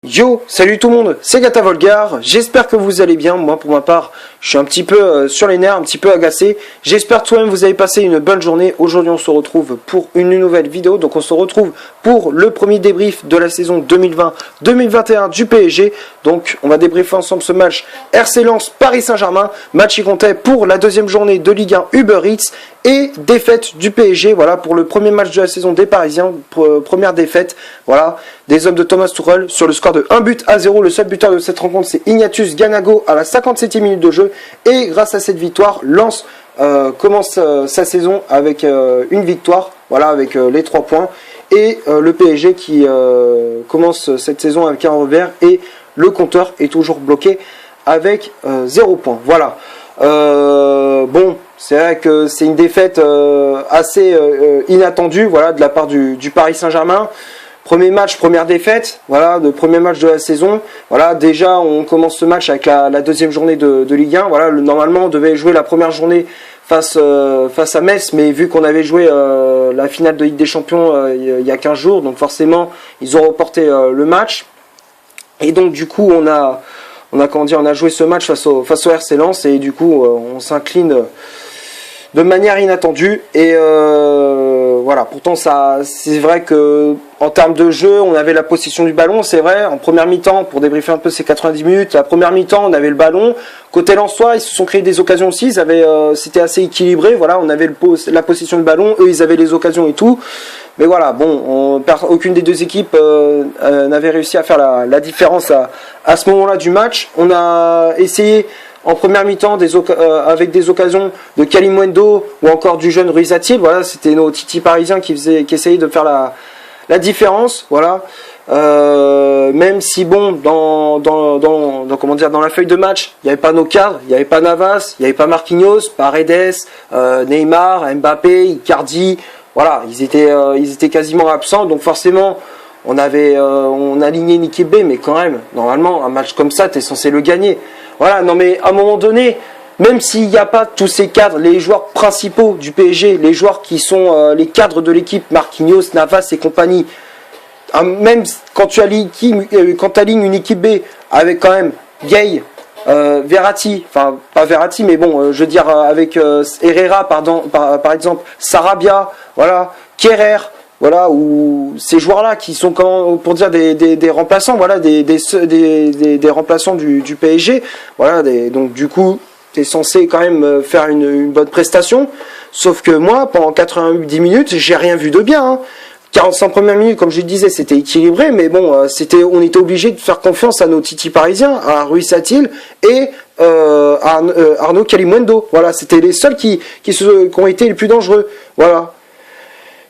Yo, salut tout le monde, c'est Gata Volgar, j'espère que vous allez bien. Moi pour ma part, je suis un petit peu sur les nerfs, un petit peu agacé. J'espère tout de même que vous avez passé une bonne journée. Aujourd'hui on se retrouve pour une nouvelle vidéo. Donc on se retrouve pour le premier débrief de la saison 2020-2021 du PSG. Donc on va débriefer ensemble ce match RC Lens Paris Saint-Germain. Match qui comptait pour la deuxième journée de Ligue 1 Uber Eats. Et défaite du PSG, voilà, pour le premier match de la saison des Parisiens, première défaite, voilà, des hommes de Thomas Tuchel sur le score de 1-0. Le seul buteur de cette rencontre, c'est Ignatius Ganago à la 57e minute de jeu. Et grâce à cette victoire, Lens commence sa saison avec une victoire, voilà, avec les 3 points. Et le PSG qui commence cette saison avec un revers et le compteur est toujours bloqué avec 0 points. Voilà. Bon, c'est vrai que c'est une défaite assez inattendue, voilà, de la part du Paris Saint-Germain. Premier match, première défaite, voilà, le premier match de la saison. Voilà, déjà on commence ce match avec la deuxième journée de Ligue 1. Voilà, normalement on devait jouer la première journée face à Metz, mais vu qu'on avait joué la finale de Ligue des Champions il y a 15 jours, donc forcément ils ont reporté le match. Et donc du coup on a joué ce match face au RC Lens et du coup on s'incline de manière inattendue et voilà. Pourtant c'est vrai que en termes de jeu on avait la possession du ballon, c'est vrai. En première mi-temps, pour débriefer un peu ces 90 minutes, la première mi-temps on avait le ballon. Côté lensois, ils se sont créés des occasions aussi. C'était assez équilibré. Voilà, on avait la possession du ballon, eux ils avaient les occasions et tout. Mais voilà, bon, aucune des deux équipes n'avait réussi à faire la différence à ce moment-là du match. On a essayé en première mi-temps avec des occasions de Kalimundo ou encore du jeune Ruiz-Atil. Voilà, c'était nos Titi parisiens qui essayaient de faire la différence. Voilà. Même si bon, dans la feuille de match, il n'y avait pas nos cadres, il n'y avait pas Navas, il n'y avait pas Marquinhos, Paredes, Neymar, Mbappé, Icardi. Voilà, ils étaient quasiment absents, donc forcément on alignait une équipe B, mais quand même, normalement un match comme ça, t'es censé le gagner. Voilà, non mais à un moment donné, même s'il n'y a pas tous ces cadres, les joueurs principaux du PSG, les joueurs qui sont les cadres de l'équipe, Marquinhos, Navas et compagnie, même quand tu alignes une équipe B avec quand même Gay, Verratti, enfin pas Verratti mais bon, je veux dire avec Herrera par exemple, Sarabia, voilà, Kerrer, voilà, ou ces joueurs-là qui sont pour dire des remplaçants, voilà, des remplaçants du PSG, voilà, donc du coup t'es censé quand même faire une bonne prestation, sauf que moi pendant 90 minutes j'ai rien vu de bien, hein. 45 premières minutes, comme je le disais, c'était équilibré, mais bon, on était obligé de faire confiance à nos Titi parisiens, à Ruiz-Atil et à Arnaud Kalimundo. Voilà, c'était les seuls qui ont été les plus dangereux. Voilà.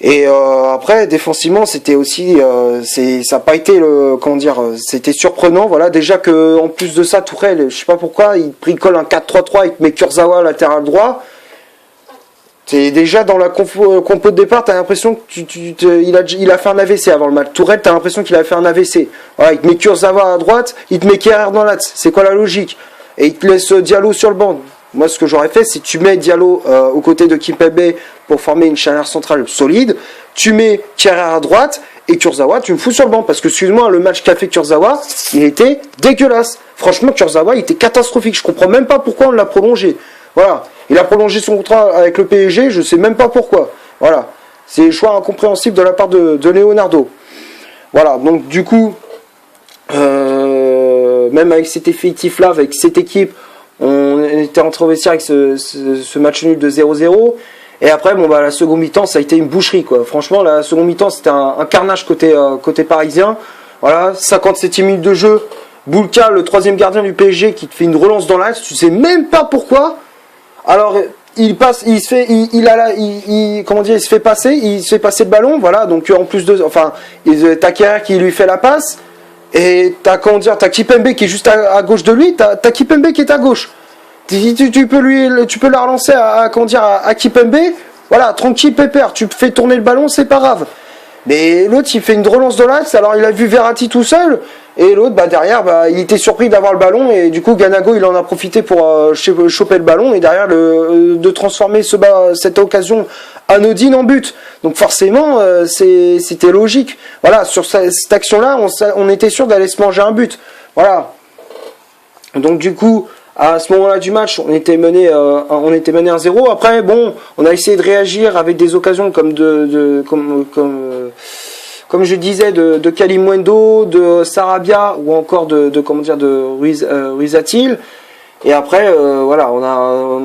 Et après, défensivement, c'était aussi, ça n'a pas été c'était surprenant. Voilà, déjà que en plus de ça, Tuchel, je sais pas pourquoi, il bricole un 4-3-3 avec Kurzawa latéral droit. C'est déjà dans la compo de départ, t'as l'impression que il a fait un AVC avant le match. Tourelle, t'as l'impression qu'il a fait un AVC. Voilà, il te met Kurzawa à droite, il te met Kerrer dans l'axe. C'est quoi la logique? Et il te laisse Diallo sur le banc. Moi, ce que j'aurais fait, c'est que tu mets Diallo aux côtés de Kimpembe pour former une charnière centrale solide. Tu mets Kerrer à droite et Kurzawa, tu me fous sur le banc. Parce que, excuse-moi, le match qu'a fait Kurzawa, il était dégueulasse. Franchement, Kurzawa, il était catastrophique. Je comprends même pas pourquoi on l'a prolongé. Voilà. Il a prolongé son contrat avec le PSG, je sais même pas pourquoi. Voilà. C'est le choix incompréhensible de la part de Leonardo. Voilà. Donc, du coup, même avec cet effectif-là, avec cette équipe, on était rentré au vestiaire avec ce match nul de 0-0. Et après, bon, bah, la seconde mi-temps, ça a été une boucherie, quoi. Franchement, la seconde mi-temps, c'était un carnage côté parisien. Voilà. 57e minute de jeu. Boulka, le troisième gardien du PSG, qui te fait une relance dans l'axe. Tu sais même pas pourquoi. Alors il se fait passer le ballon, voilà. Donc en plus t'as Kerrer qui lui fait la passe et t'as Kimpembe qui est juste à gauche de lui, t'as Kimpembe qui est à gauche. Tu peux la relancer à Kimpembe, voilà, tranquille pépère, tu fais tourner le ballon, c'est pas grave. Mais l'autre, il fait une relance de l'axe, alors il a vu Verratti tout seul, et l'autre, derrière, il était surpris d'avoir le ballon, et du coup, Ganago, il en a profité pour choper le ballon, et derrière, de transformer cette occasion anodine en but. Donc forcément, c'était logique. Voilà, sur cette action-là, on était sûr d'aller se manger un but. Voilà. Donc du coup, à ce moment-là du match, on était mené 1-0. Après, bon, on a essayé de réagir avec des occasions comme je disais, de Kalimuendo, de Sarabia ou encore de Ruiz-Atil. Et après, voilà, on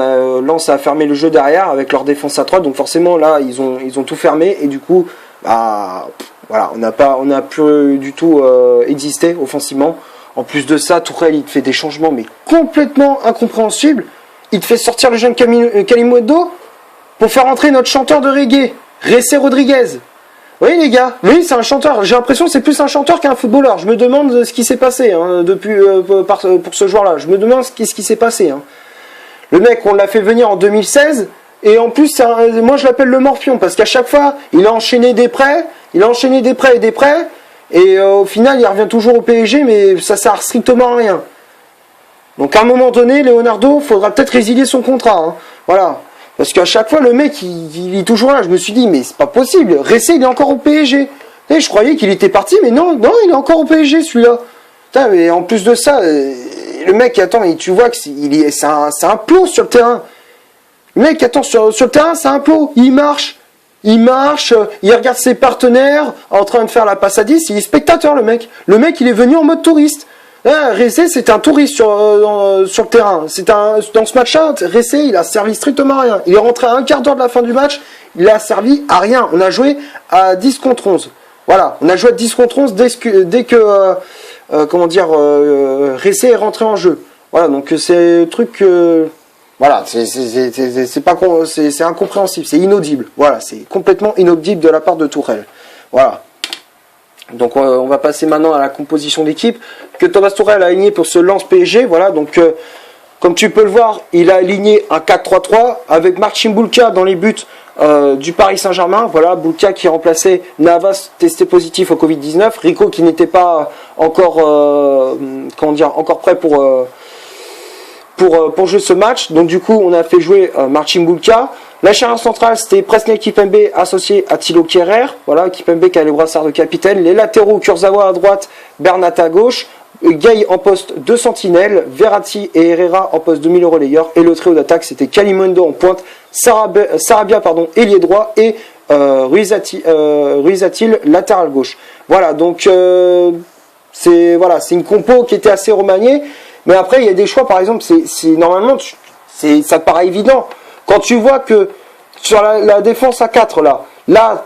a Lens a fermé le jeu derrière avec leur défense à 3. Donc forcément, là, ils ont tout fermé et du coup, voilà, on n'a plus du tout existé offensivement. En plus de ça, Tourelle, il te fait des changements mais complètement incompréhensibles. Il te fait sortir le jeune Kalimuendo pour faire entrer notre chanteur de reggae, Ressé Rodriguez. Oui les gars, oui c'est un chanteur. J'ai l'impression que c'est plus un chanteur qu'un footballeur. Je me demande ce qui s'est passé depuis pour ce joueur-là. Je me demande ce qui s'est passé. Le mec, on l'a fait venir en 2016 et en plus, moi je l'appelle le morpion parce qu'à chaque fois, il a enchaîné des prêts, et au final, il revient toujours au PSG, mais ça sert strictement à rien. Donc à un moment donné, Leonardo, faudra peut-être résilier son contrat. Voilà. Parce qu'à chaque fois, le mec, il est toujours là. Je me suis dit, mais c'est pas possible. Ressé, il est encore au PSG. Et je croyais qu'il était parti, mais non, il est encore au PSG, celui-là. Putain, mais en plus de ça, le mec, attends, tu vois que c'est un plot sur le terrain. Le mec, attends, sur le terrain, c'est un plot. Il marche, il regarde ses partenaires en train de faire la passe à 10. Il est spectateur, le mec. Le mec, il est venu en mode touriste. Ressé, c'était un touriste sur le terrain. Dans ce match-là, Ressé, il a servi strictement à rien. Il est rentré à un quart d'heure de la fin du match, il a servi à rien. On a joué à 10 contre 11. Voilà, on a joué à 10 contre 11 dès que Ressé est rentré en jeu. Voilà, donc c'est un truc... voilà, c'est incompréhensible, c'est inaudible. Voilà, c'est complètement inaudible de la part de Tourelle. Voilà. Donc on va passer maintenant à la composition d'équipe que Thomas Tuchel a aligné pour ce Lens PSG. Voilà, donc comme tu peux le voir, il a aligné un 4-3-3 avec Marcin Bulka dans les buts du Paris Saint-Germain. Voilà, Bulka qui remplaçait Navas testé positif au Covid-19, Rico qui n'était pas encore encore prêt pour jouer ce match. Donc du coup, on a fait jouer Marcin Bulka. La charnière centrale, c'était Presnel Kimpembe associé à Thilo Kehrer. Voilà, Kimpembe qui a les brassards de capitaine. Les latéraux, Kurzawa à droite, Bernat à gauche. Gay en poste de sentinelle. Verratti et Herrera en poste de milieu relayeur. Et le trio d'attaque, c'était Kalimuendo en pointe, Sarabia, ailier droit, et Ruiz-Atil, latéral gauche. Voilà, donc c'est une compo qui était assez remaniée. Mais après, il y a des choix, par exemple, normalement, ça te paraît évident. Quand tu vois que sur la défense à 4, là,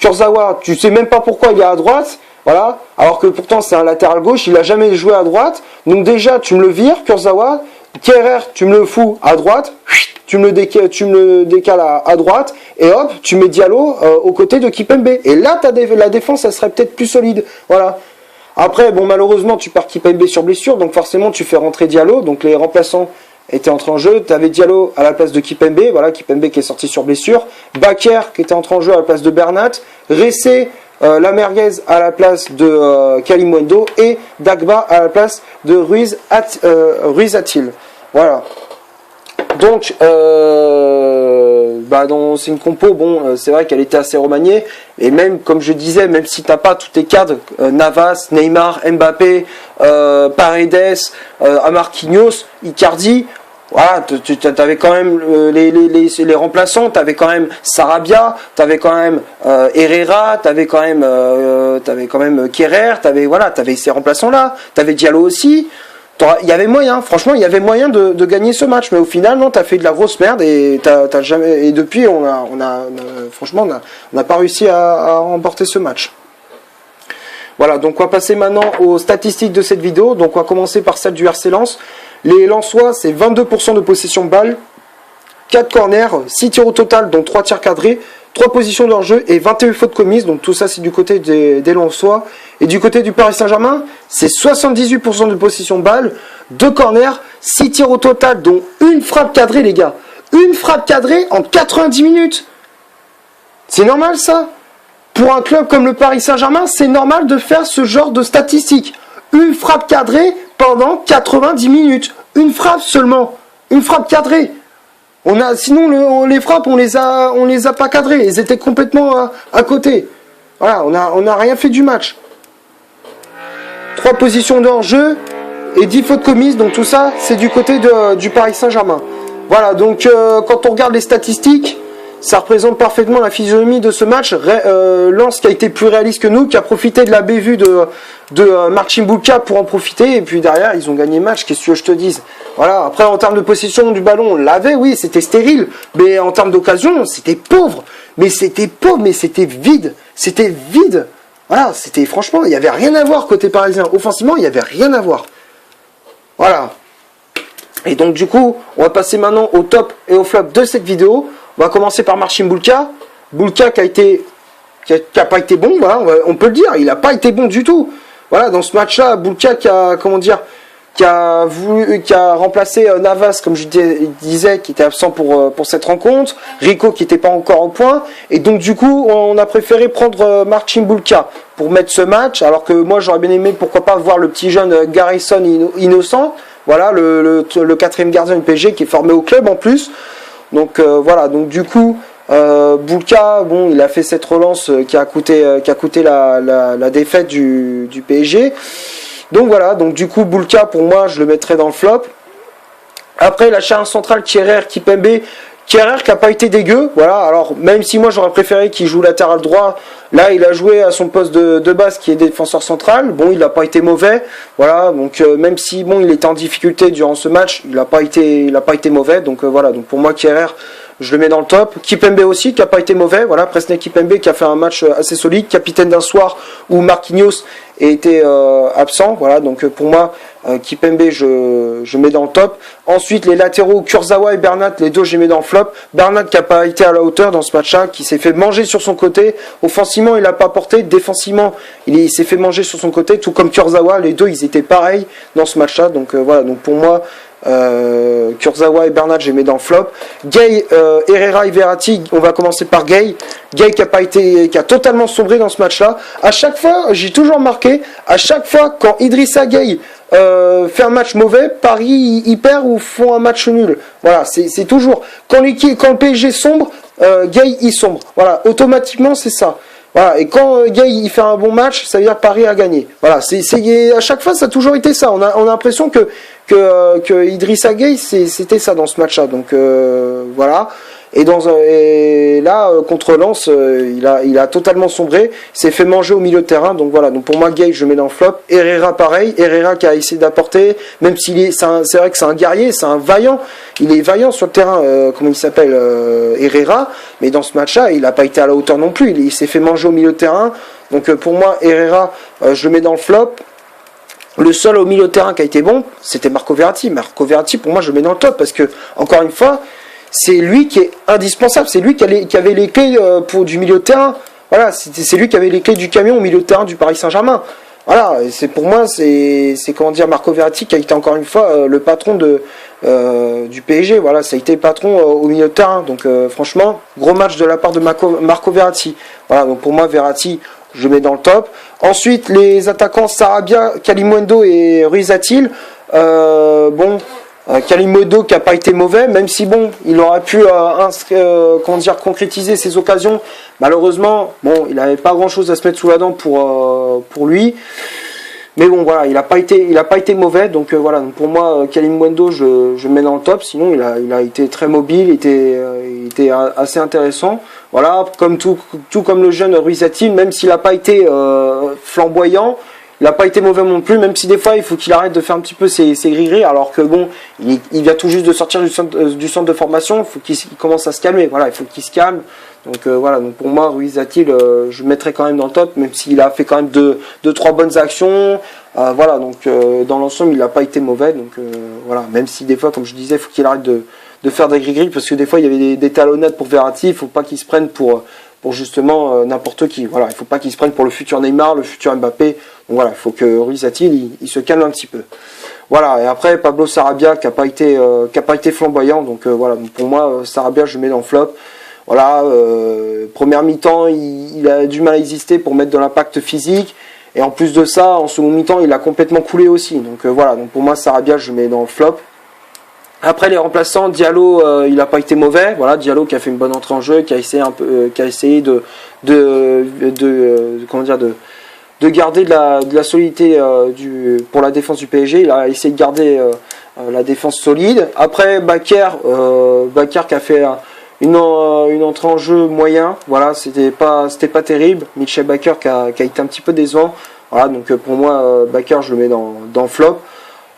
Kurzawa, tu sais même pas pourquoi il est à droite, voilà, alors que pourtant c'est un latéral gauche, il a jamais joué à droite. Donc déjà, tu me le vires, Kurzawa, Kehrer, tu me le fous à droite, tu me le décales à droite, et hop, tu mets Diallo aux côtés de Kimpembe. Et là, la défense, elle serait peut-être plus solide, voilà. Après, bon, malheureusement, tu perds Kimpembe sur blessure, donc forcément, tu fais rentrer Diallo. Donc les remplaçants étaient entrés en jeu. Tu avais Diallo à la place de Kimpembe, voilà, Kimpembe qui est sorti sur blessure. Bakker qui était entré en jeu à la place de Bernat. Ressé, la Merguez à la place de Kalimuendo. Et Dagba à la place de Ruiz-Atil. Voilà. Donc, c'est une compo, bon, c'est vrai qu'elle était assez remaniée, et même, comme je disais, même si t'as pas tous tes cadres, Navas, Neymar, Mbappé, Paredes, Marquinhos, Icardi, voilà, t'avais quand même les remplaçants, t'avais quand même Sarabia, t'avais quand même Herrera, t'avais quand même Kehrer, t'avais ces remplaçants-là, t'avais Diallo aussi. Il y avait moyen, franchement, il y avait moyen de gagner ce match, mais au final, non, t'as fait de la grosse merde et t'as jamais. Et depuis, franchement, on n'a pas réussi à remporter ce match. Voilà, donc on va passer maintenant aux statistiques de cette vidéo. Donc on va commencer par celle du RC Lens. Les Lensois, c'est 22% de possession de balle, 4 corners, 6 tirs au total, dont 3 tirs cadrés, 3 positions de leur-jeu et 21 fautes commises. Donc tout ça, c'est du côté des Lensois. Et du côté du Paris Saint-Germain, c'est 78% de possession de balle, 2 corners, 6 tirs au total, dont une frappe cadrée, les gars. Une frappe cadrée en 90 minutes. C'est normal, ça? pour un club comme le Paris Saint-Germain, c'est normal de faire ce genre de statistiques. Une frappe cadrée pendant 90 minutes. Une frappe seulement. Une frappe cadrée. Sinon, les frappes, on les a pas cadrées. Elles étaient complètement à côté. Voilà, on a rien fait du match. 3 positions de hors-jeu et 10 fautes commises. Donc tout ça, c'est du côté du Paris Saint-Germain. Voilà, donc quand on regarde les statistiques, ça représente parfaitement la physionomie de ce match. Lens qui a été plus réaliste que nous, qui a profité de la bévue de Marcin Bulka pour en profiter, et puis derrière ils ont gagné le match. Qu'est-ce que je te dise? Voilà. Après, en termes de possession du ballon, on l'avait, oui, c'était stérile, mais en termes d'occasion, c'était pauvre, mais c'était vide, Voilà, franchement, il n'y avait rien à voir côté parisien. Offensivement, il n'y avait rien à voir. Voilà. Et donc du coup, on va passer maintenant au top et au flop de cette vidéo. On va commencer par Marcin Bulka. Bulka qui a pas été bon, voilà, on peut le dire, il n'a pas été bon du tout. Voilà, dans ce match-là, Bulka qui a remplacé Navas, comme je disais, qui était absent pour cette rencontre, Rico qui n'était pas encore au point, et donc du coup, on a préféré prendre Marcin Bulka pour mettre ce match, alors que moi j'aurais bien aimé, pourquoi pas, voir le petit jeune Garrison Innocent, voilà, le 4e gardien du PSG qui est formé au club en plus. Donc voilà, donc du coup, Bulka, bon, il a fait cette relance qui a coûté la défaite du PSG. Donc voilà, donc du coup, Bulka, pour moi, je le mettrais dans le flop. Après, la charnière centrale, Kierer-Kimpembe. Kierer qui n'a pas été dégueu, voilà. Alors, même si moi j'aurais préféré qu'il joue latéral droit, là il a joué à son poste de base qui est défenseur central. Bon, il n'a pas été mauvais, voilà. Donc même si bon, il était en difficulté durant ce match, il n'a pas été mauvais. Donc voilà. Donc pour moi, Kierer, je le mets dans le top. Kimpembe aussi, qui n'a pas été mauvais, voilà. Presnel Kimpembe qui a fait un match assez solide, capitaine d'un soir où Marquinhos était absent, voilà. Donc pour moi, Kimpembe, je mets dans le top. Ensuite, les latéraux, Kurzawa et Bernat, les deux, je les mets dans le flop. Bernat qui n'a pas été à la hauteur dans ce match-là, qui s'est fait manger sur son côté. Offensivement, il n'a pas porté. Défensivement, il s'est fait manger sur son côté, tout comme Kurzawa. Les deux, ils étaient pareils dans ce match-là. Donc voilà, donc pour moi, Kurzawa et Bernat, je les mets dans le flop. Gay, Herrera et Verratti, on va commencer par Gay. Gay qui a totalement sombré dans ce match-là. À chaque fois, j'ai toujours remarqué, à chaque fois quand Idrissa Gay fait un match mauvais, Paris il perd ou font un match nul. Voilà, c'est toujours quand le PSG sombre, Gay il sombre. Voilà, automatiquement c'est ça. Voilà, et quand Gay il fait un bon match, ça veut dire que Paris a gagné. Voilà, à chaque fois ça a toujours été ça. On a l'impression que Idrissa Gay c'était ça dans ce match-là. Donc voilà. Et là, contre Lens, il a totalement sombré, s'est fait manger au milieu de terrain. Donc voilà, donc pour moi, Gay, je mets dans le flop. Herrera, pareil. Herrera qui a essayé d'apporter, même c'est vrai que c'est un guerrier, c'est un vaillant. Il est vaillant sur le terrain, comment il s'appelle, Herrera. Mais dans ce match-là, il n'a pas été à la hauteur non plus. Il s'est fait manger au milieu de terrain. Donc pour moi, Herrera, je le mets dans le flop. Le seul au milieu de terrain qui a été bon, c'était Marco Verratti. Marco Verratti, pour moi, je le mets dans le top parce que, encore une fois, c'est lui qui est indispensable, c'est lui qui avait les clés du milieu de terrain. Voilà, c'est lui qui avait les clés du camion au milieu de terrain du Paris Saint-Germain. Voilà, pour moi, c'est comment dire, Marco Verratti qui a été encore une fois le patron du PSG. Voilà, ça a été le patron au milieu de terrain. Donc franchement, gros match de la part de Marco Verratti. Voilà, donc pour moi, Verratti, je le mets dans le top. Ensuite, les attaquants Sarabia, Kalimundo et Ruiz-Atil. Kalimundo qui n'a pas été mauvais, même si bon, il aurait pu concrétiser ses occasions. Malheureusement, bon, il n'avait pas grand chose à se mettre sous la dent pour lui. Mais bon, voilà, il n'a pas été mauvais. Donc voilà, donc pour moi, Kalimundo, je le mets dans le top. Sinon, il a été très mobile, il était assez intéressant. Voilà, comme tout comme le jeune Ruiz-Atil, même s'il n'a pas été flamboyant. Il n'a pas été mauvais non plus, même si des fois il faut qu'il arrête de faire un petit peu ses gris-gris, alors que bon, il vient tout juste de sortir du centre de formation, il faut qu'il commence à se calmer, voilà, il faut qu'il se calme. Donc voilà, donc pour moi, Ruiz-Atil, je le mettrais quand même dans le top, même s'il a fait quand même deux, trois bonnes actions. Voilà, donc dans l'ensemble, il n'a pas été mauvais, donc voilà, même si des fois, comme je disais, il faut qu'il arrête de faire des gris-gris, parce que des fois il y avait des talonnades pour Verratti, il ne faut pas qu'il se prenne pour justement n'importe qui. Voilà, il ne faut pas qu'il se prenne pour le futur Neymar, le futur Mbappé. Donc voilà, il faut que Ruiz-Atil il se calme un petit peu. Voilà, et après Pablo Sarabia qui a pas été flamboyant. Donc voilà, donc pour moi Sarabia je le mets dans le flop. Voilà, première mi-temps, il a du mal à exister pour mettre de l'impact physique. Et en plus de ça, en second mi-temps, il a complètement coulé aussi. Donc voilà, donc pour moi, Sarabia, je le mets dans le flop. Après les remplaçants, Diallo, il n'a pas été mauvais. Voilà, Diallo qui a fait une bonne entrée en jeu, qui a essayé de garder de la solidité pour la défense du PSG. Il a essayé de garder la défense solide. Après Bakker qui a fait une entrée en jeu moyen. Voilà, c'était pas terrible. Michel Bakker qui a été un petit peu décevant. Voilà, donc pour moi Bakker, je le mets dans flop.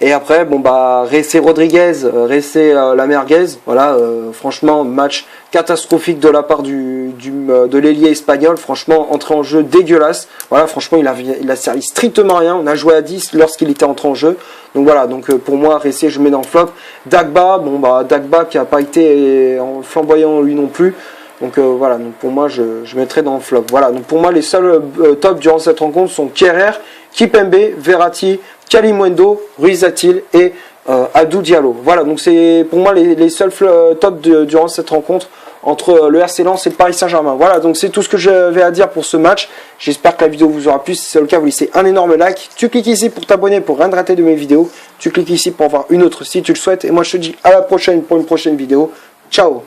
Et après, bon bah, Ressé Rodriguez, Ressé la merguez, voilà, franchement, match catastrophique de la part de l'ailier espagnol, franchement, entrée en jeu dégueulasse, voilà, franchement, il a servi strictement rien, on a joué à 10 lorsqu'il était entré en jeu, donc voilà, donc pour moi, Ressé, je mets dans le flop. Dagba, bon bah, Dagba qui a pas été flamboyant lui non plus, donc voilà, donc pour moi, je mettrais dans le flop, voilà, donc pour moi, les seuls tops durant cette rencontre sont Kehrer, Kipembe, Verratti, Kalimundo, Ruiz-Atil et Abdou Diallo. Voilà, donc c'est pour moi les seuls tops durant cette rencontre entre le RC Lens et le Paris Saint-Germain. Voilà, donc c'est tout ce que j'avais à dire pour ce match. J'espère que la vidéo vous aura plu. Si c'est le cas, vous laissez un énorme like. Tu cliques ici pour t'abonner pour rien rater de mes vidéos. Tu cliques ici pour voir une autre si tu le souhaites. Et moi je te dis à la prochaine pour une prochaine vidéo. Ciao!